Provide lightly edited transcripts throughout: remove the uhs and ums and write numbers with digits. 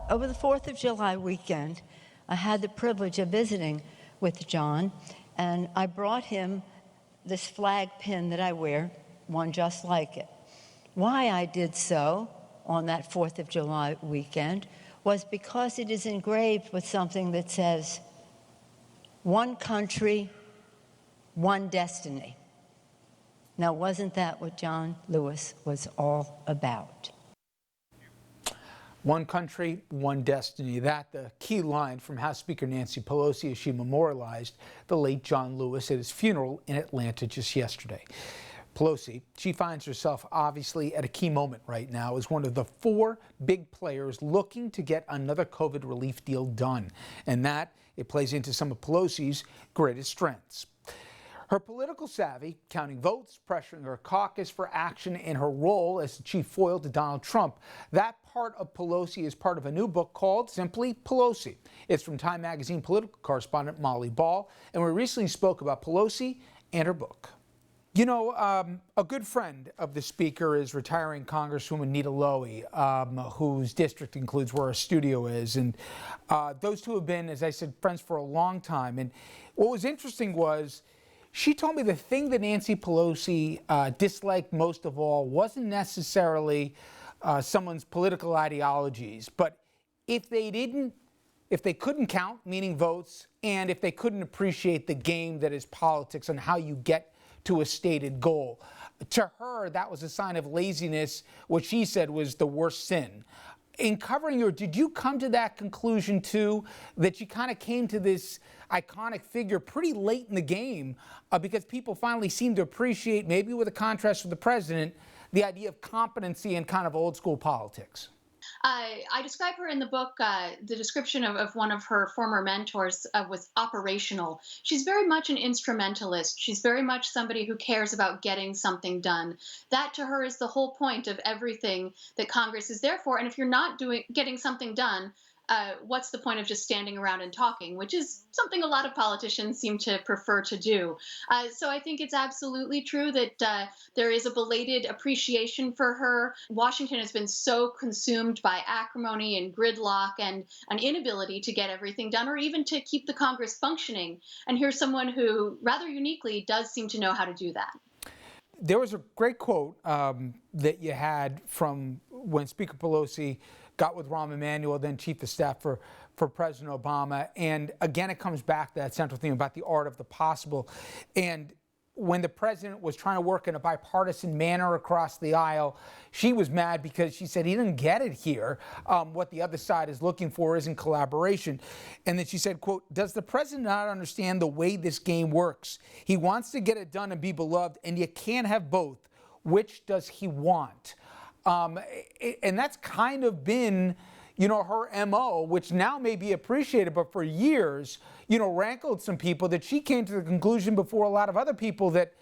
Over the 4th of July weekend, I had the privilege of visiting with John, and I brought him this flag pin that I wear, one just like it. Why I did so on that 4th of July weekend was because it is engraved with something that says, "One country, one destiny." Now, wasn't that what John Lewis was all about? One country, one destiny. That the key line from House Speaker Nancy Pelosi as she memorialized the late John Lewis at his funeral in Atlanta just yesterday. Pelosi, she finds herself obviously at a key moment right now as one of the 4 big players looking to get another COVID relief deal done. And that, it plays into some of Pelosi's greatest strengths. Her political savvy, counting votes, pressuring her caucus for action, and her role as the chief foil to Donald Trump. That part of Pelosi is part of a new book called simply Pelosi. It's from Time magazine political correspondent Molly Ball, and we recently spoke about Pelosi and her book. You know, a good friend of the speaker is retiring Congresswoman Nita Lowey, whose district includes where our studio is. And those two have been, as I said, friends for a long time. And what was interesting was she told me the thing that Nancy Pelosi disliked most of all wasn't necessarily someone's political ideologies, but if they couldn't count, meaning votes, and if they couldn't appreciate the game that is politics and how you get to a stated goal. To her, that was a sign of laziness, what she said was the worst sin. In covering her, did you come to that conclusion too, that you kind of came to this iconic figure pretty late in the game because people finally seemed to appreciate, maybe with a contrast with the president, the idea of competency and kind of old school politics? I describe her in the book, the description of one of her former mentors was operational. She's very much an instrumentalist. She's very much somebody who cares about getting something done. That to her is the whole point of everything that Congress is there for. And if you're not getting something done, what's the point of just standing around and talking, which is something a lot of politicians seem to prefer to do. So I think it's absolutely true that there is a belated appreciation for her. Washington has been so consumed by acrimony and gridlock and an inability to get everything done or even to keep the Congress functioning. And here's someone who rather uniquely does seem to know how to do that. There was a great quote that you had from when Speaker Pelosi got with Rahm Emanuel, then Chief of Staff for President Obama. And again, it comes back to that central theme about the art of the possible. And when the president was trying to work in a bipartisan manner across the aisle, she was mad because she said he didn't get it here. What the other side is looking for isn't collaboration. And then she said, quote, "Does the president not understand the way this game works? He wants to get it done and be beloved, and you can't have both. Which does he want?" And that's kind of been, you know, her MO, which now may be appreciated, but for years, you know, rankled some people that she came to the conclusion before a lot of other people that,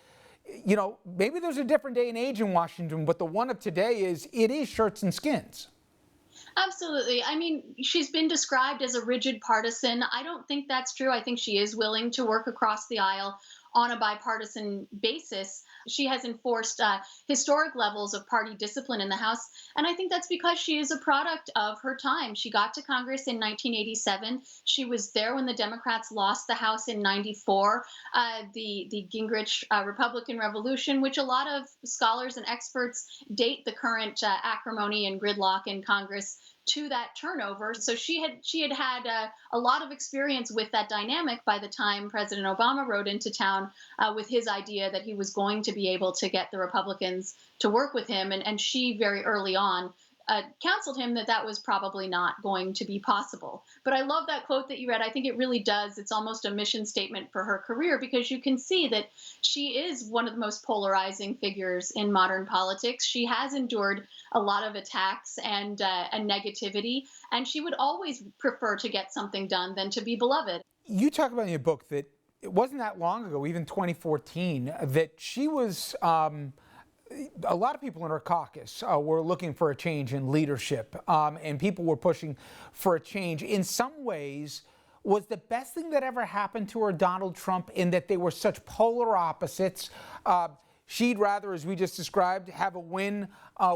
you know, maybe there's a different day and age in Washington, but the one of today is, it is shirts and skins. Absolutely. I mean, she's been described as a rigid partisan. I don't think that's true. I think she is willing to work across the aisle on a bipartisan basis. She has enforced historic levels of party discipline in the House, and I think that's because she is a product of her time. She got to Congress in 1987. She was there when the Democrats lost the House in 94, the Gingrich Republican Revolution, which a lot of scholars and experts date the current acrimony and gridlock in Congress to that turnover. So she had a lot of experience with that dynamic by the time President Obama rode into town with his idea that he was going to be able to get the Republicans to work with him. And she very early on counseled him that that was probably not going to be possible. But I love that quote that you read. I think it really does. It's almost a mission statement for her career, because you can see that she is one of the most polarizing figures in modern politics. She has endured a lot of attacks and negativity, and she would always prefer to get something done than to be beloved. You talk about in your book that it wasn't that long ago, even 2014, that she was a lot of people in her caucus were looking for a change in leadership, and people were pushing for a change. In some ways, was the best thing that ever happened to her Donald Trump, in that they were such polar opposites? She'd rather, as we just described, have a win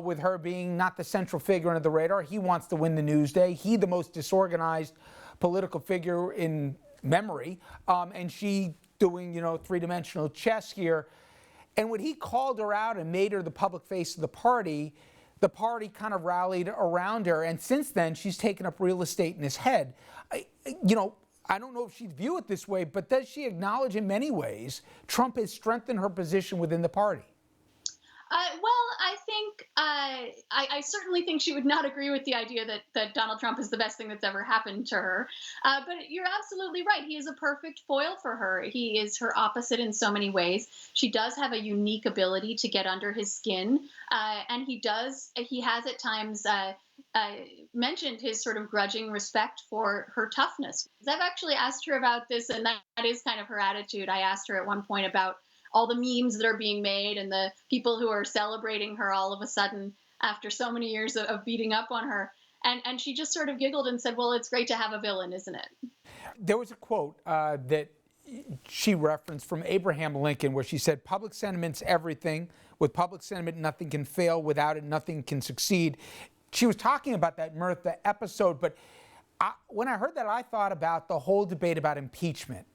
with her being not the central figure under the radar. He wants to win the Newsday. He, the most disorganized political figure in memory, and she doing, three-dimensional chess here. And when he called her out and made her the public face of the party kind of rallied around her. And since then, she's taken up real estate in his head. I don't know if she'd view it this way, but does she acknowledge in many ways Trump has strengthened her position within the party? Well, I think I certainly think she would not agree with the idea that Donald Trump is the best thing that's ever happened to her. But you're absolutely right. He is a perfect foil for her. He is her opposite in so many ways. She does have a unique ability to get under his skin, and he has at times mentioned his sort of grudging respect for her toughness. I've actually asked her about this, and that is kind of her attitude. I asked her at one point about all the memes that are being made and the people who are celebrating her all of a sudden after so many years of beating up on her. And she just sort of giggled and said, well, it's great to have a villain, isn't it? There was a quote that she referenced from Abraham Lincoln where she said, public sentiment's everything. With public sentiment, nothing can fail. Without it, nothing can succeed. She was talking about that Mirtha episode, but when I heard that, I thought about the whole debate about impeachment.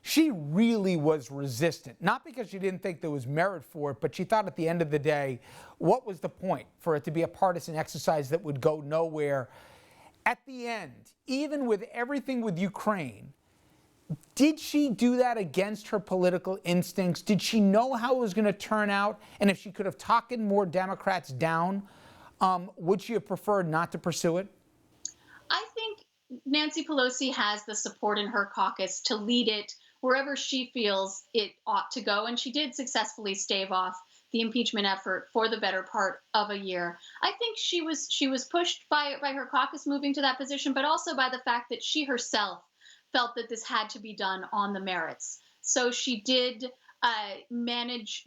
She really was resistant, not because she didn't think there was merit for it, but she thought at the end of the day, what was the point for it to be a partisan exercise that would go nowhere? At the end, even with everything with Ukraine, did she do that against her political instincts? Did she know how it was going to turn out? And if she could have talked more Democrats down, would she have preferred not to pursue it? I think Nancy Pelosi has the support in her caucus to lead it wherever she feels it ought to go. And she did successfully stave off the impeachment effort for the better part of a year. I think she was pushed by her caucus moving to that position, but also by the fact that she herself felt that this had to be done on the merits. So she did micromanage,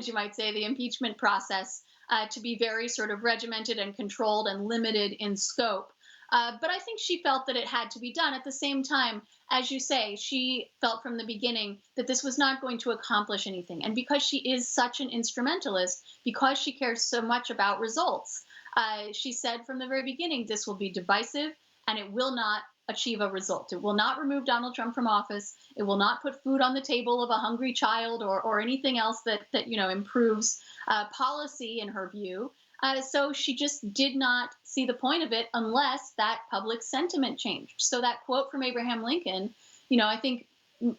you might say, the impeachment process to be very sort of regimented and controlled and limited in scope. But I think she felt that it had to be done. At the same time, as you say, she felt from the beginning that this was not going to accomplish anything. And because she is such an instrumentalist, because she cares so much about results, she said from the very beginning, this will be divisive and it will not achieve a result. It will not remove Donald Trump from office. It will not put food on the table of a hungry child or anything else that improves policy in her view. So she just did not see the point of it unless that public sentiment changed. So that quote from Abraham Lincoln, I think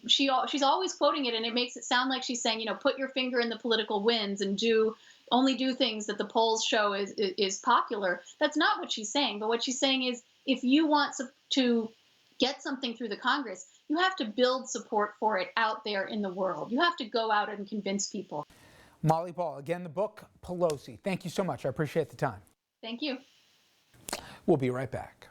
she's always quoting it, and it makes it sound like she's saying, put your finger in the political winds and only do things that the polls show is popular. That's not what she's saying. But what she's saying is, if you want to get something through the Congress, you have to build support for it out there in the world. You have to go out and convince people. Molly Ball, again, the book, Pelosi. Thank you so much. I appreciate the time. Thank you. We'll be right back.